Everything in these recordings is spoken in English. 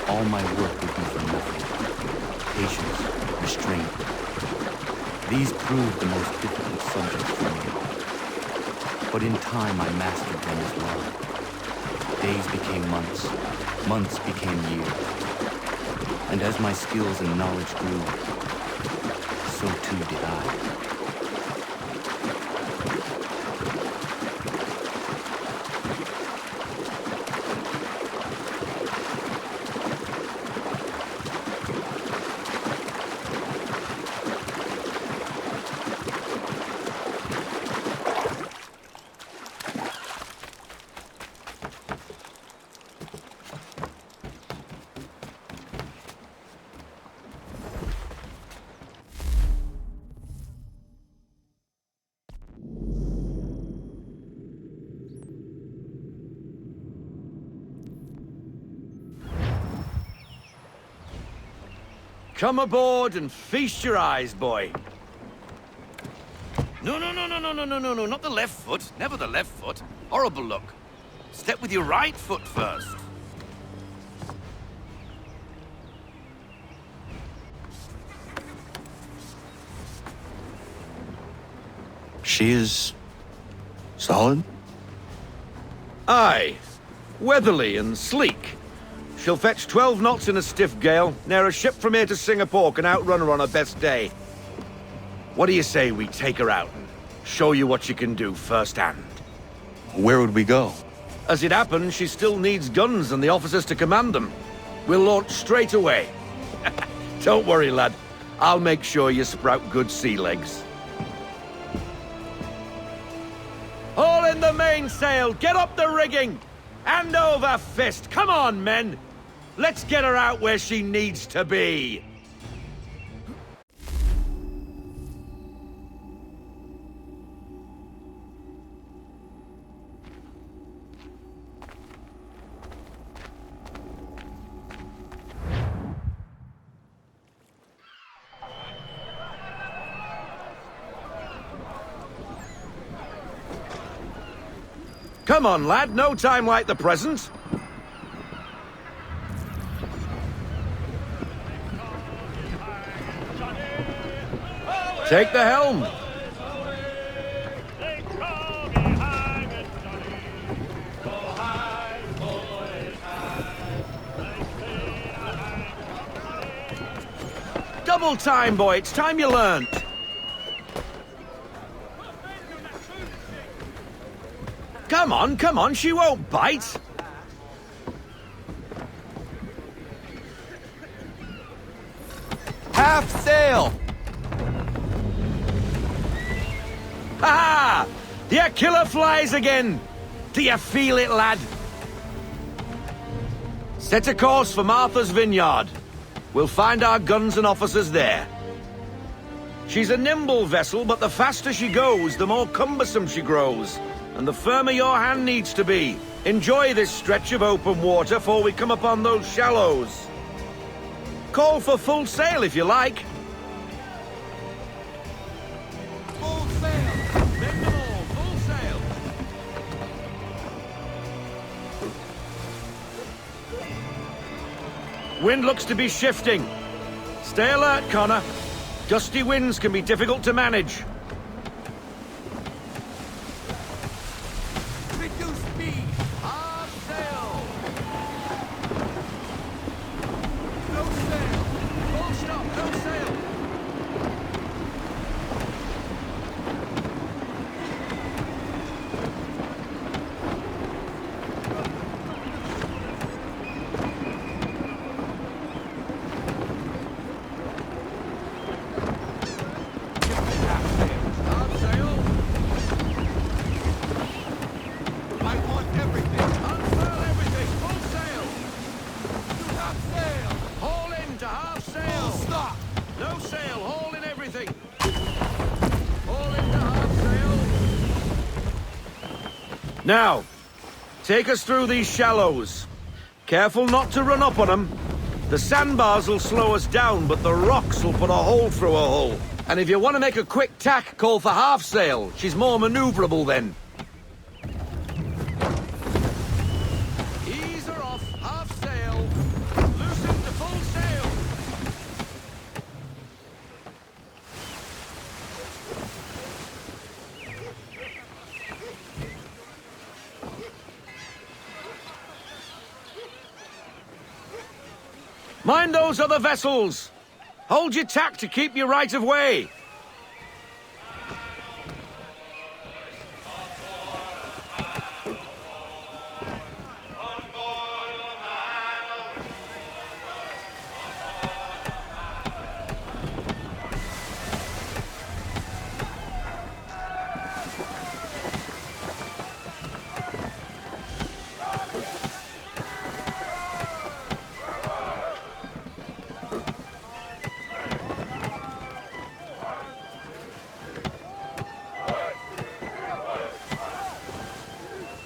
all my work would be for nothing. Patience, restraint. These proved the most difficult subjects for me. But in time, I mastered them as well. Days became months, months became years. And as my skills and knowledge grew, so too did I. Come aboard and feast your eyes, boy. No, not the left foot. Never the left foot. Horrible look. Step with your right foot first. She is solid? Aye. Weatherly and sleek. She'll fetch 12 knots in a stiff gale. Ne'er a ship from here to Singapore can outrun her on her best day. What do you say we take her out and show you what she can do firsthand? Where would we go? As it happens, she still needs guns and the officers to command them. We'll launch straight away. Don't worry, lad. I'll make sure you sprout good sea legs. Haul in the mainsail! Get up the rigging! Hand over fist! Come on, men! Let's get her out where she needs to be! Come on, lad, no time like the present. Take the helm. Double time, boy. It's time you learned. Come on, she won't bite. Half sail! Ha! The killer flies again! Do you feel it, lad? Set a course for Martha's Vineyard. We'll find our guns and officers there. She's a nimble vessel, but the faster she goes, the more cumbersome she grows. And the firmer your hand needs to be. Enjoy this stretch of open water before we come upon those shallows. Call for full sail if you like. Full sail! Bend them all, full sail. Wind looks to be shifting. Stay alert, Connor. Gusty winds can be difficult to manage. Reduce speed! Hard sail! No sail! Full stop, no sail. Hard sail. I want everything! Unfurl everything, full sail. Half sail! Haul in to half sail. Stop! No sail, haul in everything. Haul in to half sail. Now, take us through these shallows. Careful not to run up on them. The sandbars will slow us down, but the rocks will put a hole through her hull. And if you want to make a quick tack, call for half sail. She's more maneuverable then. Ease her off, half sail. Loosen Mind those other vessels! Hold your tack to keep your right of way!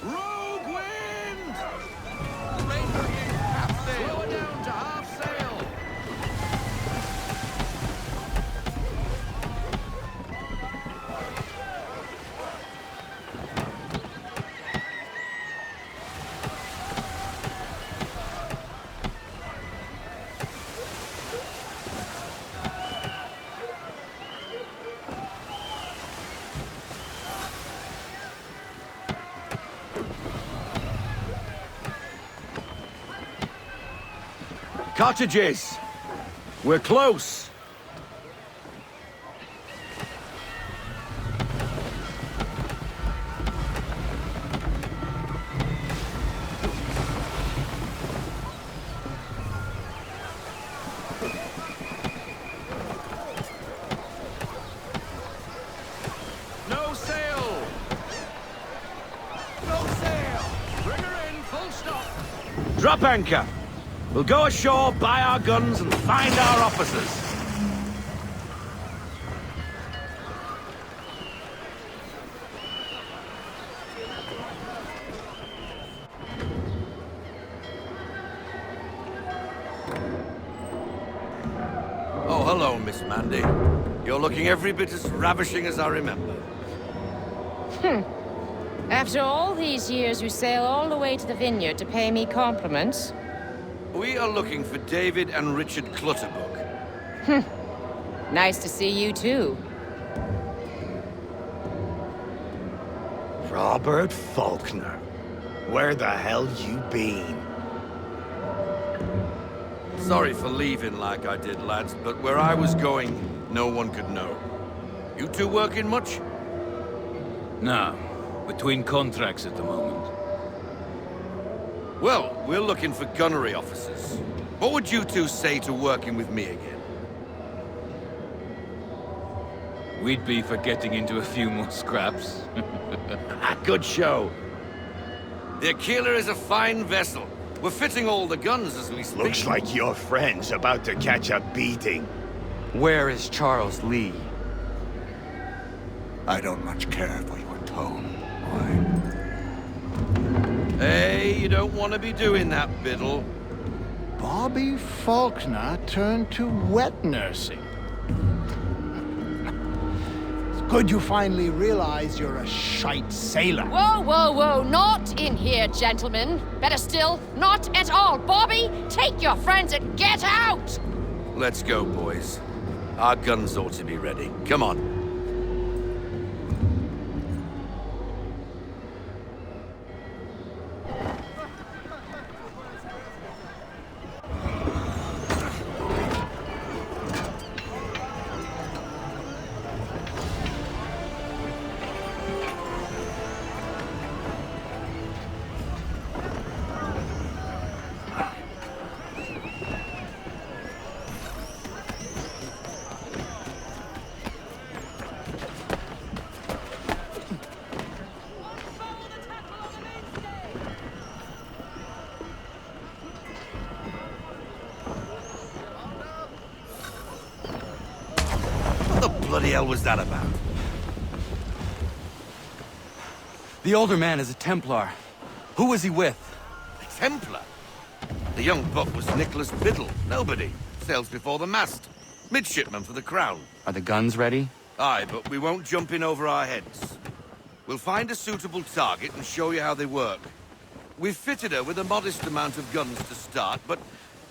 Rogue wind! Ranger in half sail. Slow her down to half sail! Cottages! We're close! No sail! No sail. Bring her in, full stop! Drop anchor! We'll go ashore, buy our guns, and find our officers. Oh, hello, Miss Mandy. You're looking every bit as ravishing as I remember. After all these years, you sail all the way to the vineyard to pay me compliments? We are looking for David and Richard Clutterbuck. Nice to see you, too. Robert Faulkner, where the hell you been? Sorry for leaving like I did, lads, but where I was going, no one could know. You two working much? No, between contracts at the moment. Well, we're looking for gunnery officers. What would you two say to working with me again? We'd be for getting into a few more scraps. Good show. The Aquila is a fine vessel. We're fitting all the guns as we speak. Looks like your friend's about to catch a beating. Where is Charles Lee? I don't much care for your tone, boy. Hey, you don't want to be doing that, Biddle. Bobby Faulkner turned to wet nursing. It's good you finally realize you're a shite sailor. Whoa, whoa, whoa, not in here, gentlemen. Better still, not at all. Bobby, take your friends and get out! Let's go, boys. Our guns ought to be ready. Come on. What the bloody hell was that about? The older man is a Templar. Who was he with? A Templar? The young buck was Nicholas Biddle. Nobody. Sails before the mast. Midshipman for the Crown. Are the guns ready? Aye, but we won't jump in over our heads. We'll find a suitable target and show you how they work. We've fitted her with a modest amount of guns to start, but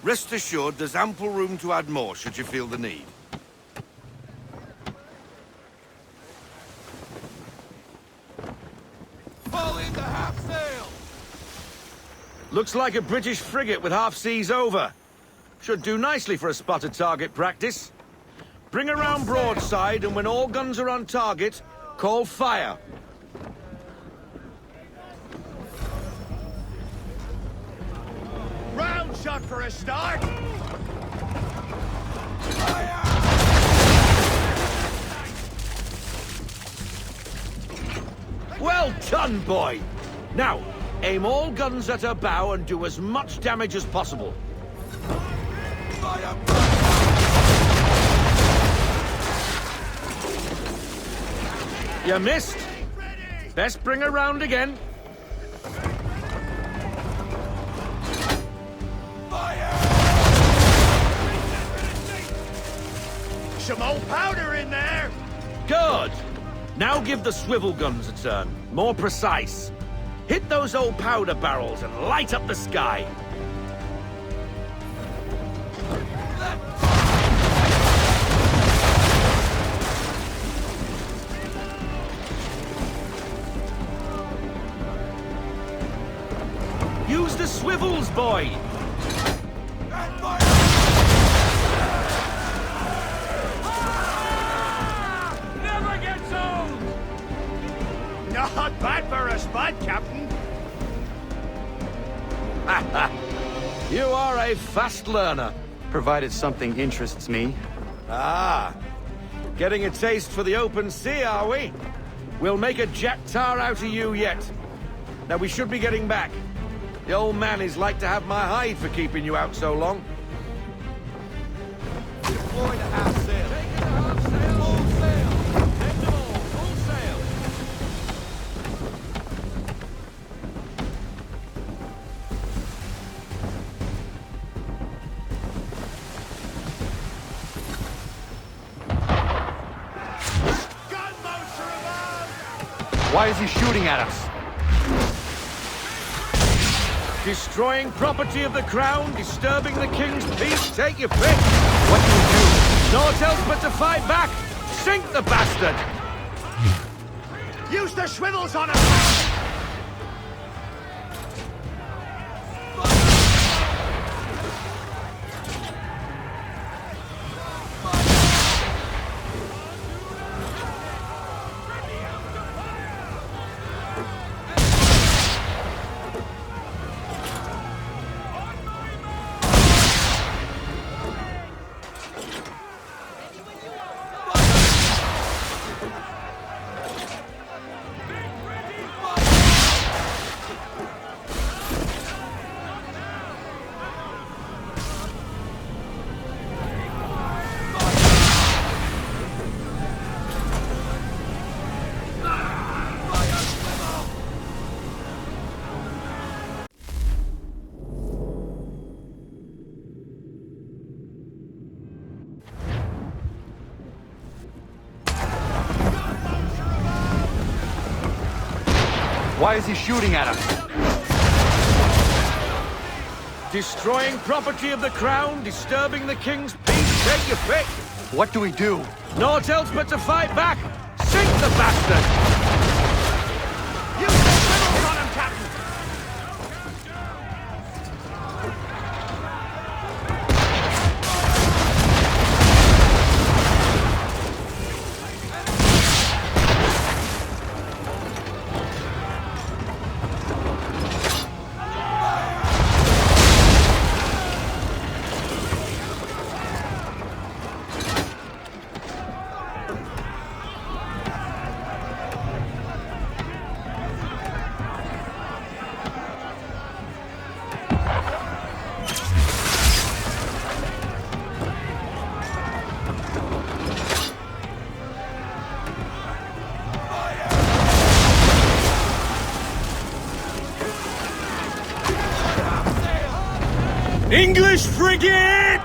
rest assured there's ample room to add more should you feel the need. Fall into half sail. Looks like a British frigate with half seas over. Should do nicely for a spotted target practice. Bring around broadside, and when all guns are on target, call fire. Round shot for a start. Well done, boy! Now, aim all guns at her bow and do as much damage as possible. You missed. Best bring her round again. Some old powder in there. Good. Now give the swivel guns a turn. More precise. Hit those old powder barrels and light up the sky. Use the swivels, boy! Never gets old. Not bad for a spud, Captain. You are a fast learner. Provided something interests me. Ah, getting a taste for the open sea, are we? We'll make a jet tar out of you yet. Now we should be getting back. The old man is like to have my hide for keeping you out so long. Deploy to half sail. Take it to half sail. Full sail. Take them all. Full sail. Gunboats are above. Why is he shooting at us? Destroying property of the crown, disturbing the king's peace, take your pick. What do we do? Naught else but to fight back. Sink the bastard. Use the swivels on him. Why is he shooting at us? Destroying property of the crown, disturbing the king's peace, take your pick. What do we do? Naught else but to fight back. Sink the bastard. Use the swivels on him, Captain. English frigate!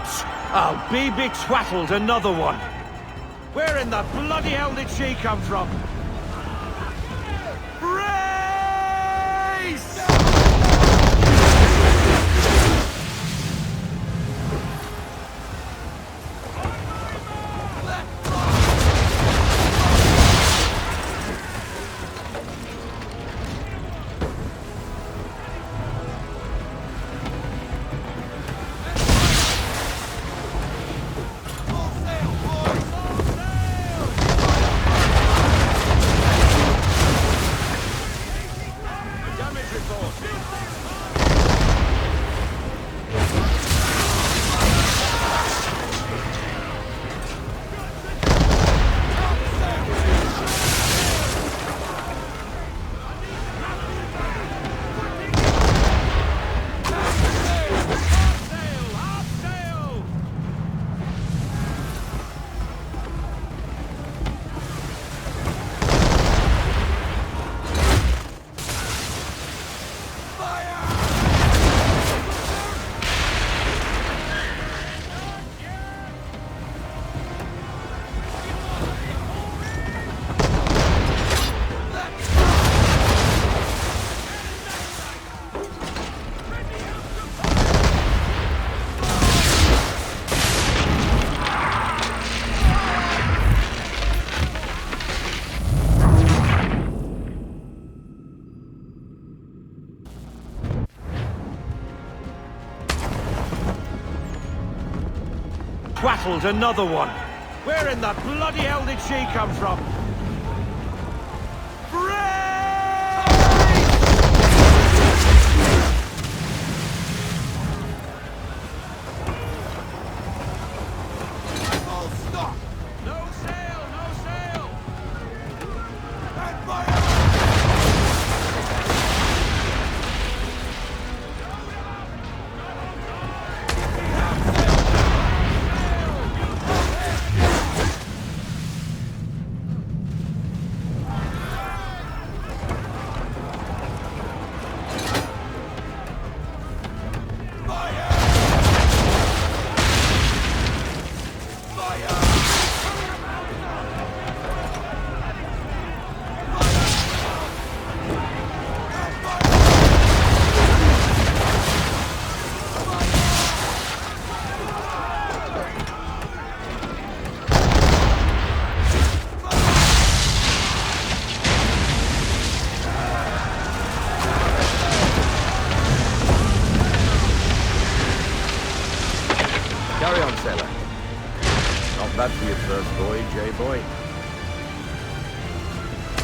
Oh, be betwattled, another one. Where in the bloody hell did she come from? Brace! twaddled another one. Where in the bloody hell did she come from? Carry on, sailor. Not bad for your first voyage, eh, boy?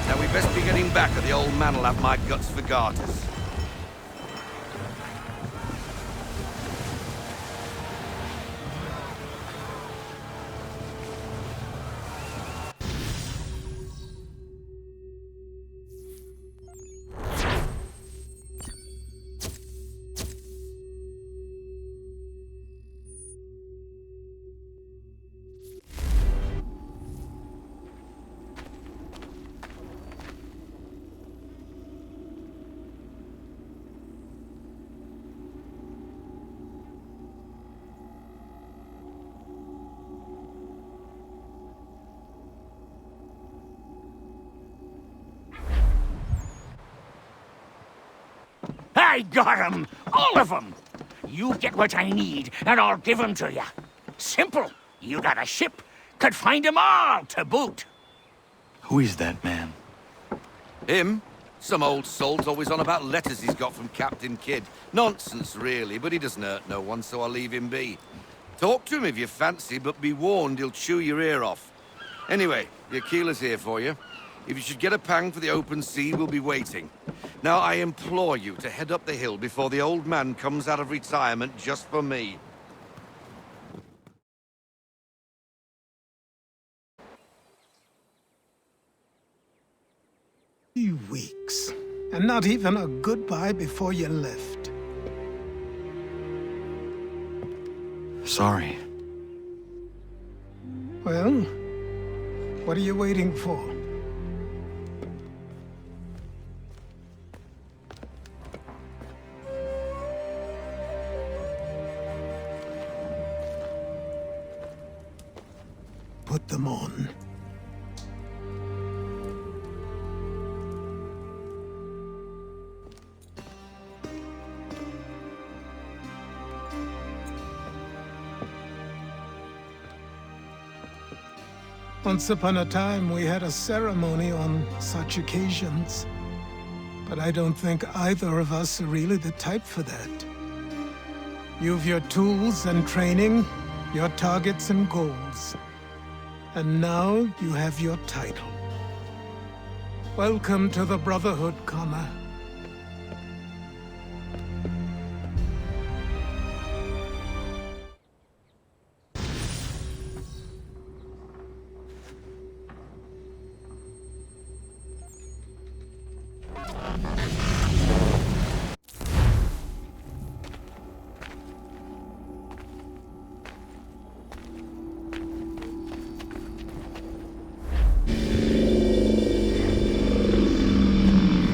Now we best be getting back, or the old man'll have my guts for garters. I got 'em! All of 'em! You get what I need, and I'll give 'em to you. Simple. You got a ship. Could find 'em all to boot. Who is that man? Him? Some old salt's always on about letters he's got from Captain Kidd. Nonsense, really, but he doesn't hurt no one, so I'll leave him be. Talk to him if you fancy, but be warned he'll chew your ear off. Anyway, the Aquila's here for you. If you should get a pang for the open sea, we'll be waiting. Now, I implore you to head up the hill before the old man comes out of retirement just for me. Weeks, and not even a goodbye before you left. Sorry. Well, what are you waiting for? Put them on. Once upon a time, we had a ceremony on such occasions. But I don't think either of us are really the type for that. You've your tools and training, your targets and goals. And now you have your title. Welcome to the Brotherhood, Connor.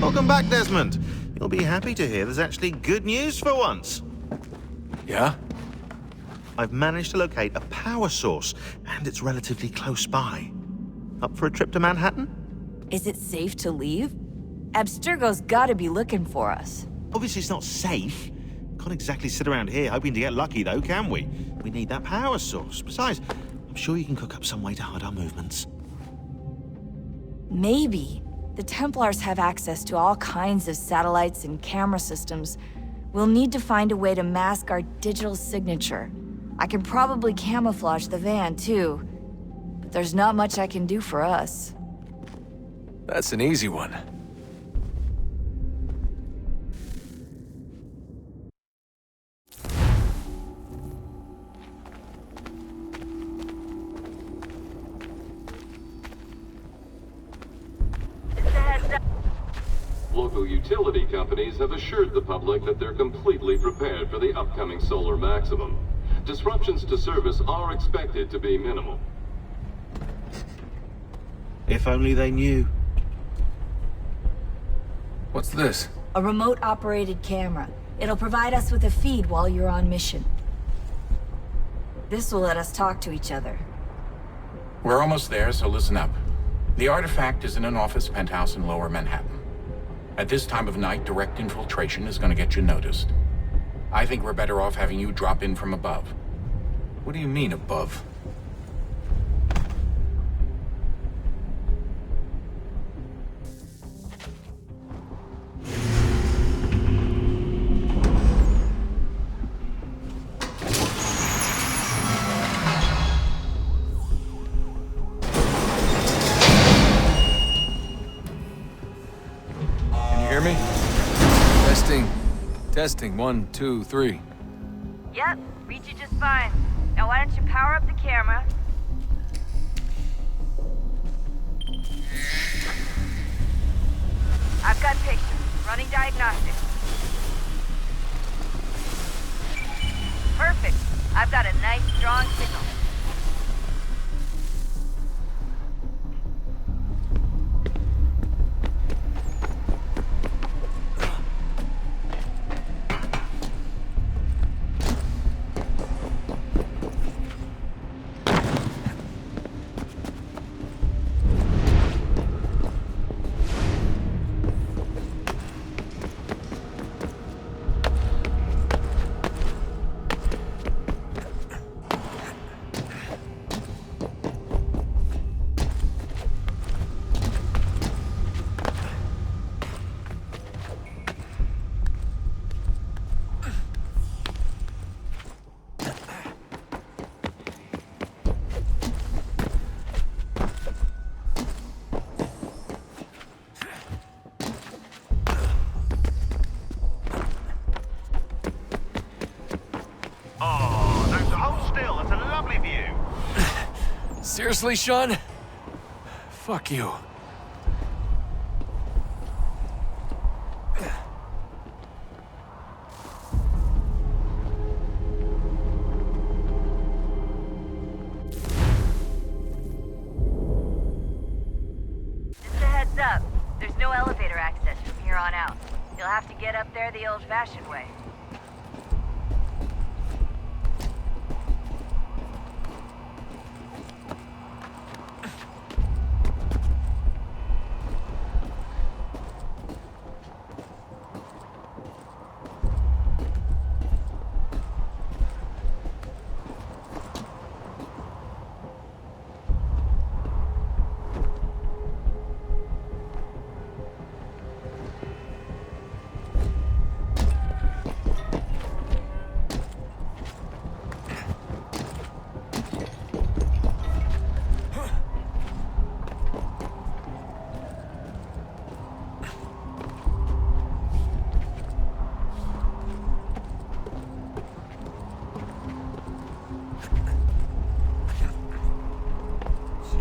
Welcome back, Desmond. You'll be happy to hear there's actually good news for once. Yeah? I've managed to locate a power source, and it's relatively close by. Up for a trip to Manhattan? Is it safe to leave? Abstergo's gotta be looking for us. Obviously it's not safe. Can't exactly sit around here hoping to get lucky, though, can we? We need that power source. Besides, I'm sure you can cook up some way to hide our movements. Maybe. The Templars have access to all kinds of satellites and camera systems. We'll need to find a way to mask our digital signature. I can probably camouflage the van, too. But there's not much I can do for us. That's an easy one. Local utility companies have assured the public that they're completely prepared for the upcoming solar maximum. Disruptions to service are expected to be minimal. If only they knew. What's this? A remote-operated camera. It'll provide us with a feed while you're on mission. This will let us talk to each other. We're almost there, so listen up. The artifact is in an office penthouse in Lower Manhattan. At this time of night, direct infiltration is going to get you noticed. I think we're better off having you drop in from above. What do you mean, above? Hear me? Testing. 1, 2, 3. Yep, read you just fine. Now why don't you power up the camera? I've got pictures. Running diagnostics. Perfect. I've got a nice, strong signal. Seriously, Sean? Fuck you. Just a heads up. There's no elevator access from here on out. You'll have to get up there the old-fashioned way.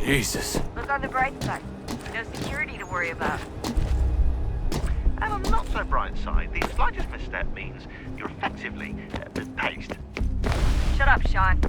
Jesus. Look on the bright side. No security to worry about. And on the not so bright side, the slightest misstep means you're effectively paced. Shut up, Sean.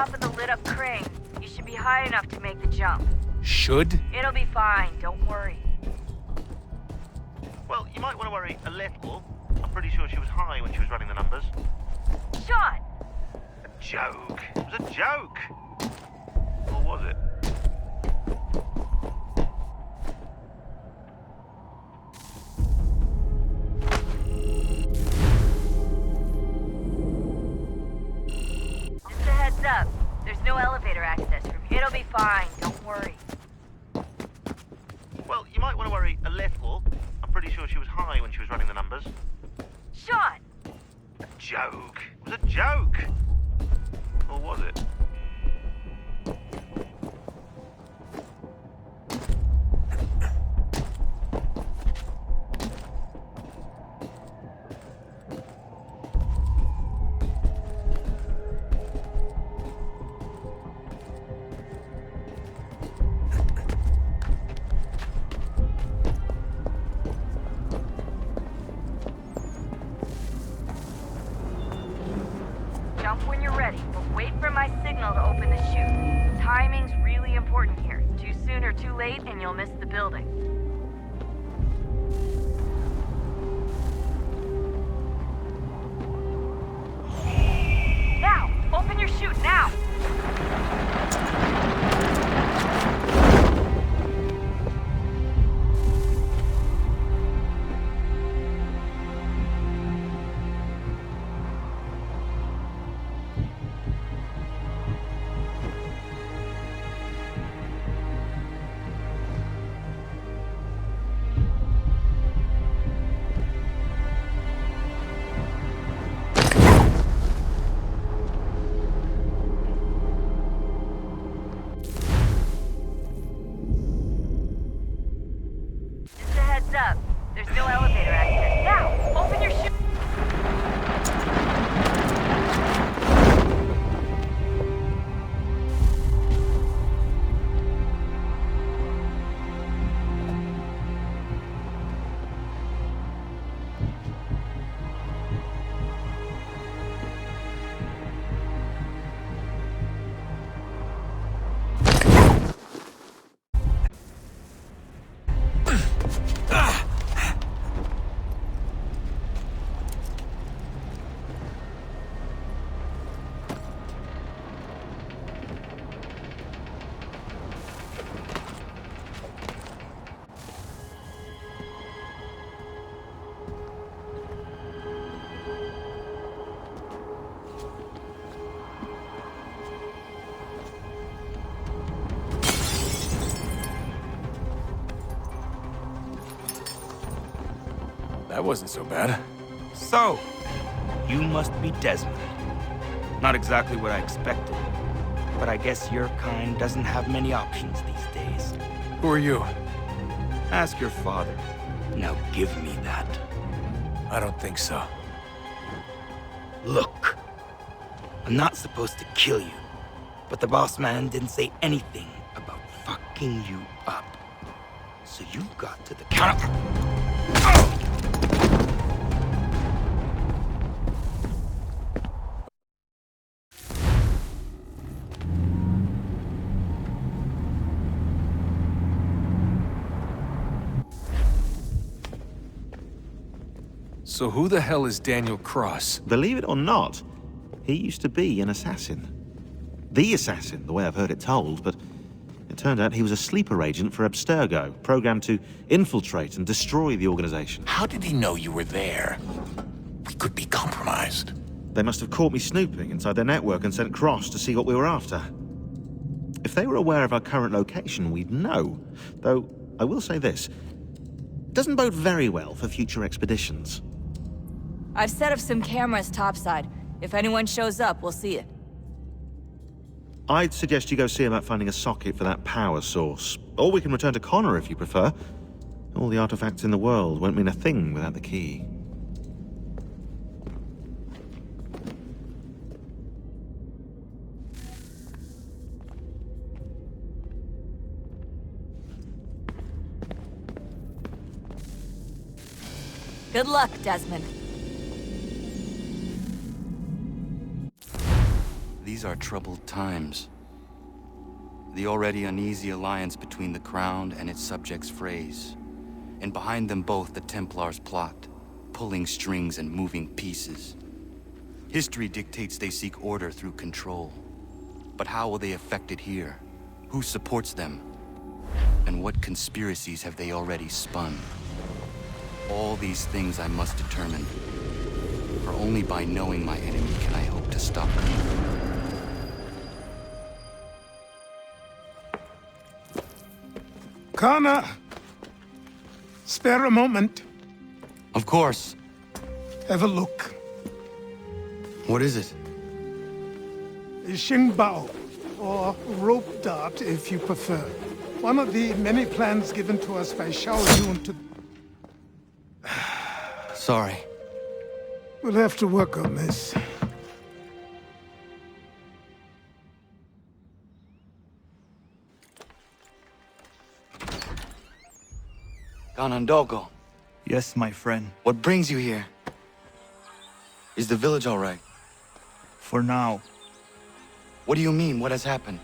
top of the lit-up crane. You should be high enough to make the jump. Should? It'll be fine, don't worry. Well, you might want to worry a little. I'm pretty sure she was high when she was running the numbers. Sean! A joke. It was a joke. Or was it? Just a heads up. There's no elevator access from here. It'll be fine, don't worry. Well, you might want to worry a little. I'm pretty sure she was high when she was running the numbers. Sean! A joke. It was a joke. Or was it? Jump when you're ready, but wait for my signal to open the chute. Timing's really important here. Too soon or too late, and you'll miss the building. Now! Open your chute, now! Just a heads up. There's no elevator access. Now! Open your chute! That wasn't so bad. So, you must be Desmond. Not exactly what I expected, but I guess your kind doesn't have many options these days. Who are you? Ask your father. Now give me that. I don't think so. Look, I'm not supposed to kill you, but the boss man didn't say anything about fucking you up. So you got to the counter. So who the hell is Daniel Cross? Believe it or not, he used to be an assassin. The assassin, the way I've heard it told, but it turned out he was a sleeper agent for Abstergo, programmed to infiltrate and destroy the organization. How did he know you were there? We could be compromised. They must have caught me snooping inside their network and sent Cross to see what we were after. If they were aware of our current location, we'd know. Though, I will say this. It doesn't bode very well for future expeditions. I've set up some cameras topside. If anyone shows up, we'll see it. I'd suggest you go see about finding a socket for that power source. Or we can return to Connor if you prefer. All the artifacts in the world won't mean a thing without the key. Good luck, Desmond. These These are troubled times. The already uneasy alliance between the Crown and its subjects frays. And behind them both the Templars plot, pulling strings and moving pieces. History dictates they seek order through control. But how will they affect it here? Who supports them? And what conspiracies have they already spun? All these things I must determine. For only by knowing my enemy can I hope to stop them. Connor! Spare a moment. Of course. Have a look. What is it? A Xingbao, or rope dart if you prefer. One of the many plans given to us by Xiao Yun to... Sorry. We'll have to work on this. Ganondogo, Yes, my friend. what brings you here? Is the village all right? For now. What do you mean? What has happened?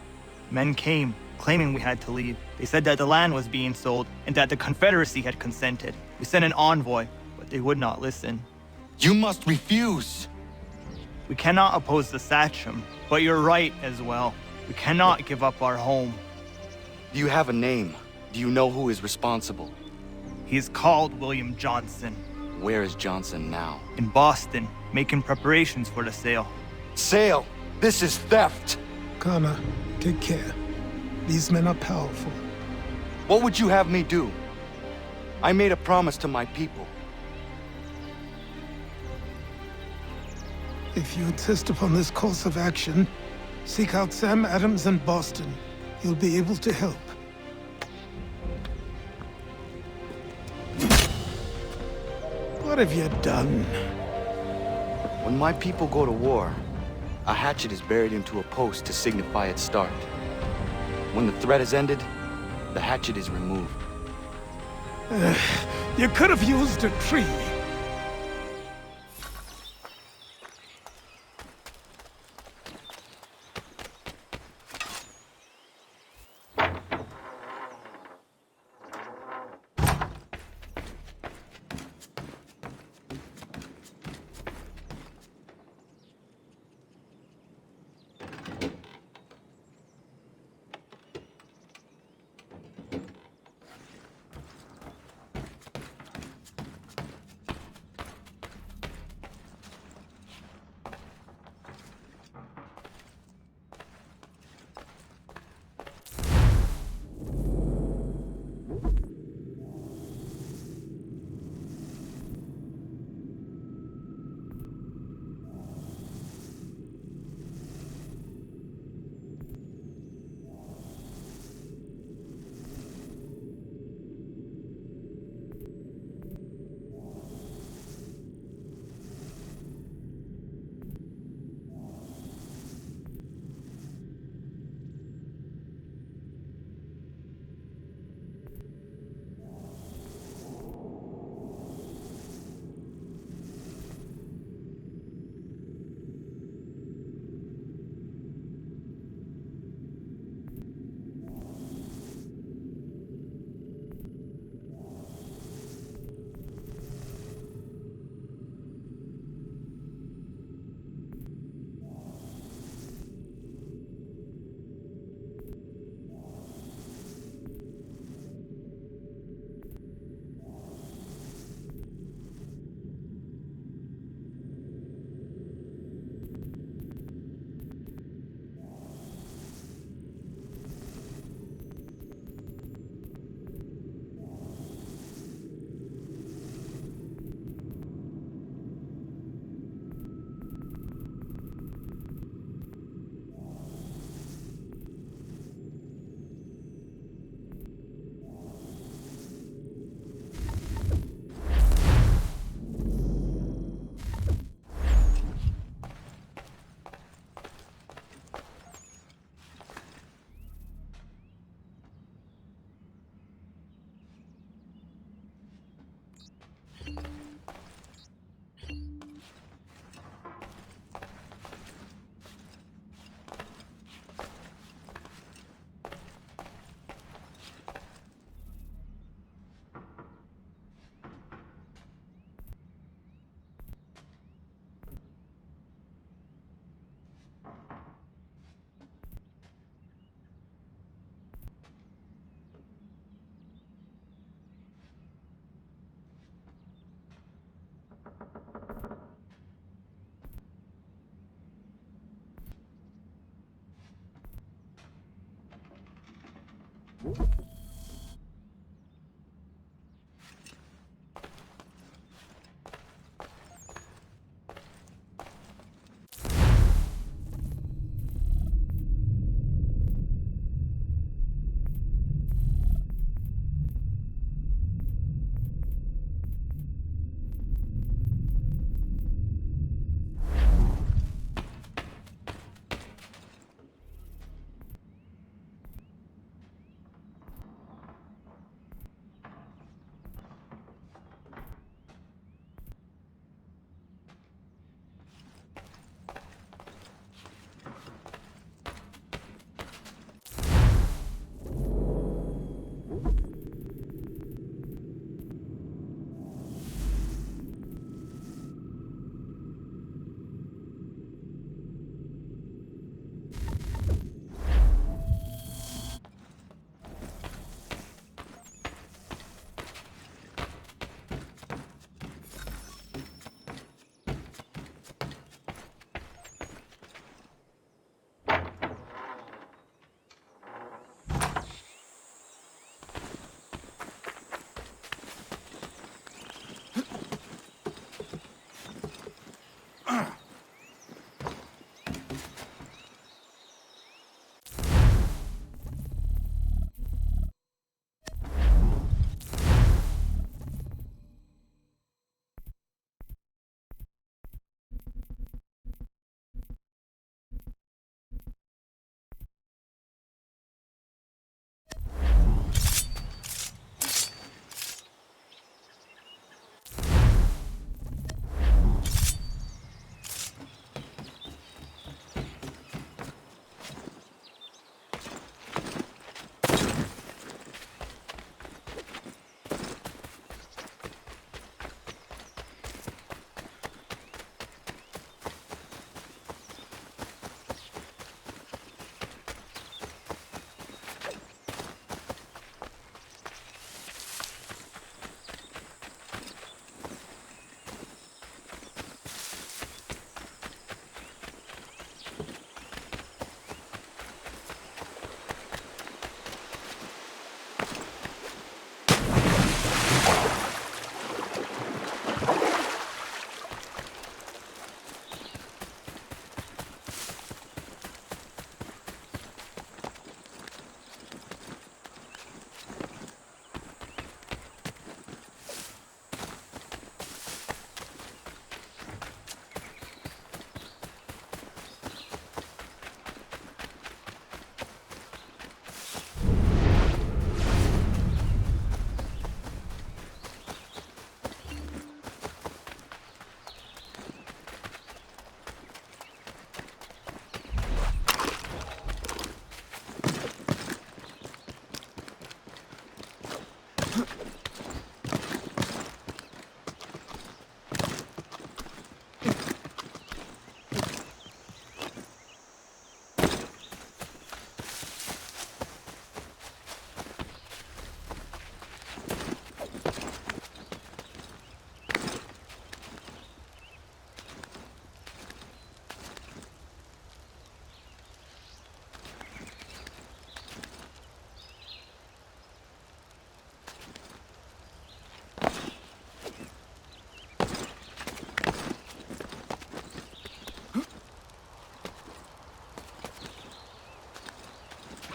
Men came, claiming we had to leave. They said that the land was being sold, and that the Confederacy had consented. We sent an envoy, but they would not listen. You must refuse! We cannot oppose the Sachem, but you're right as well. We cannot give up our home. Do you have a name? Do you know who is responsible? He is called William Johnson. Where is Johnson now? In Boston, making preparations for the sale. Sale! This is theft! Connor, take care. These men are powerful. What would you have me do? I made a promise to my people. If you insist upon this course of action, seek out Sam Adams in Boston. He'll be able to help. What have you done? When my people go to war, a hatchet is buried into a post to signify its start. When the threat is ended, the hatchet is removed. You could have used a tree.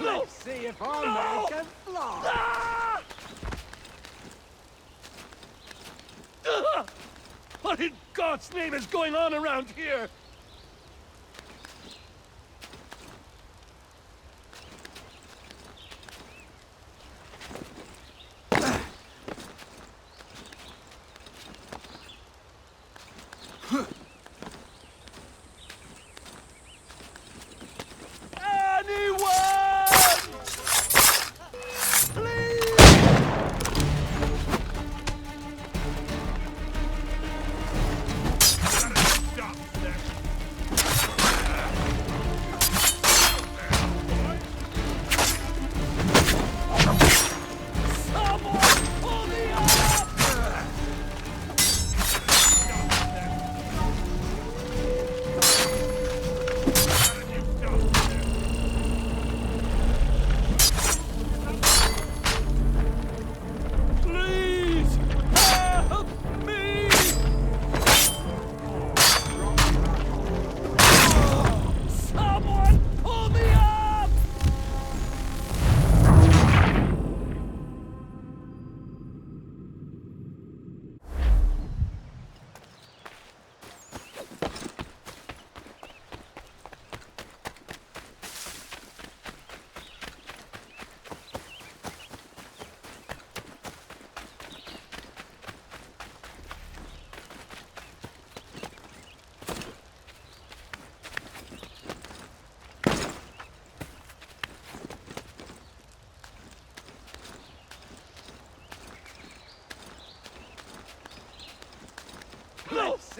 Let's see if our man can fly. What in God's name is going on around here? Stop that.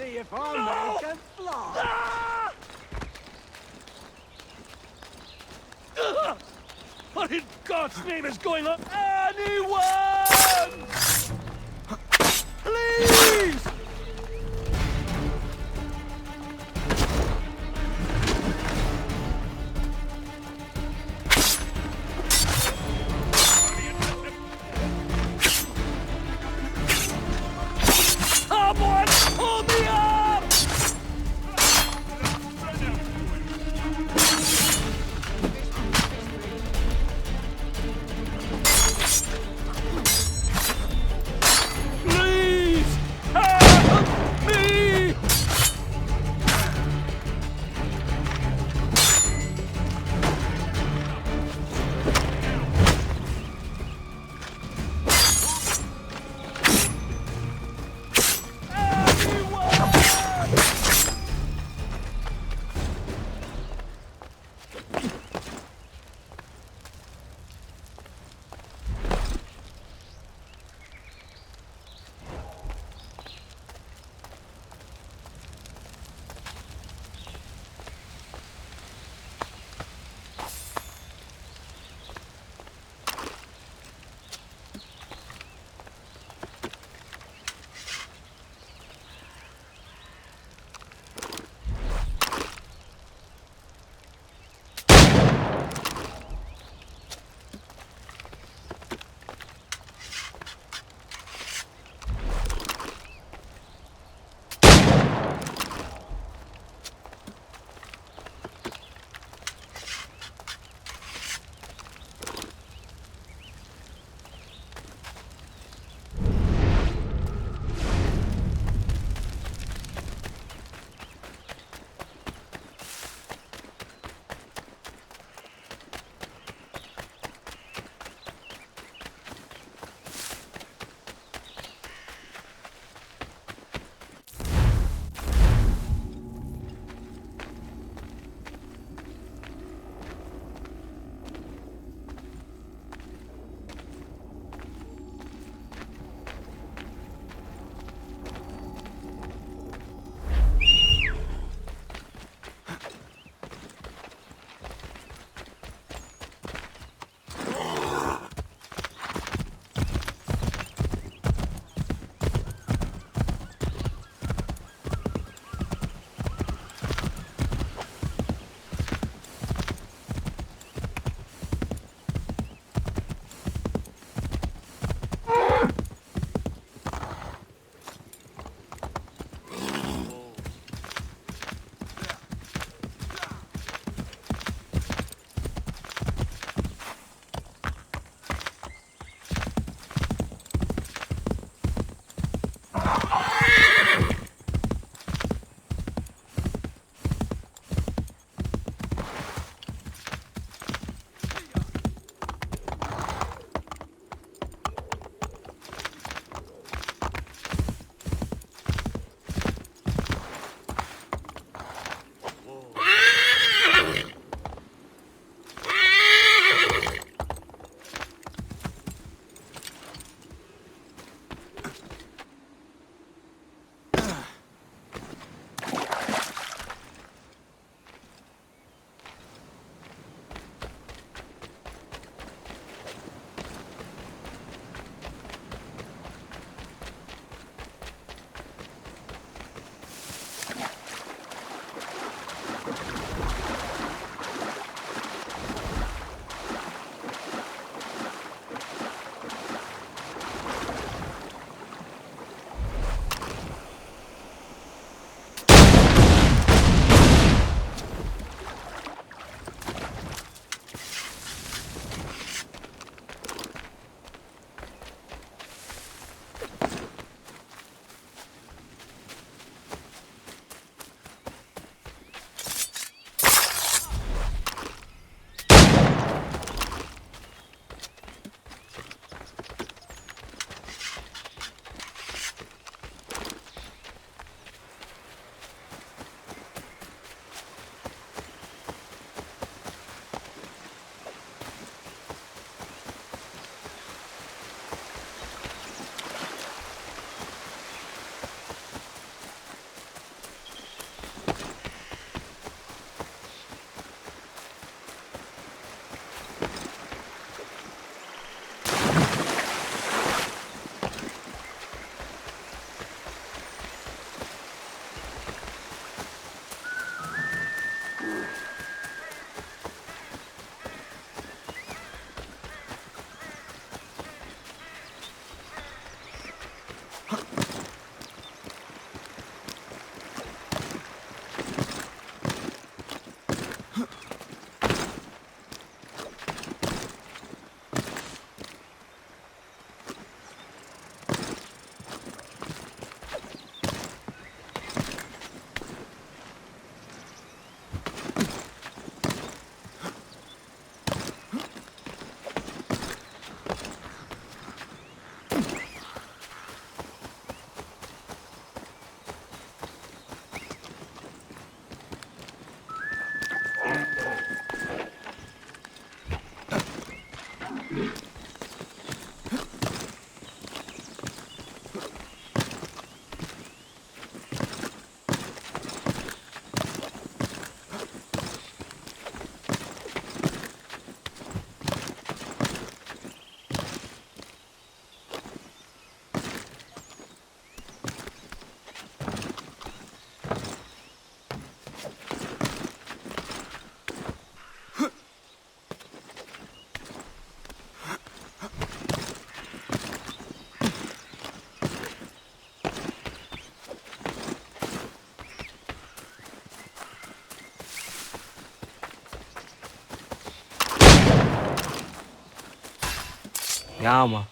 see if our can fly. What in God's name is going on? Anyone! Please! Someone pull me up! Ja, Mann.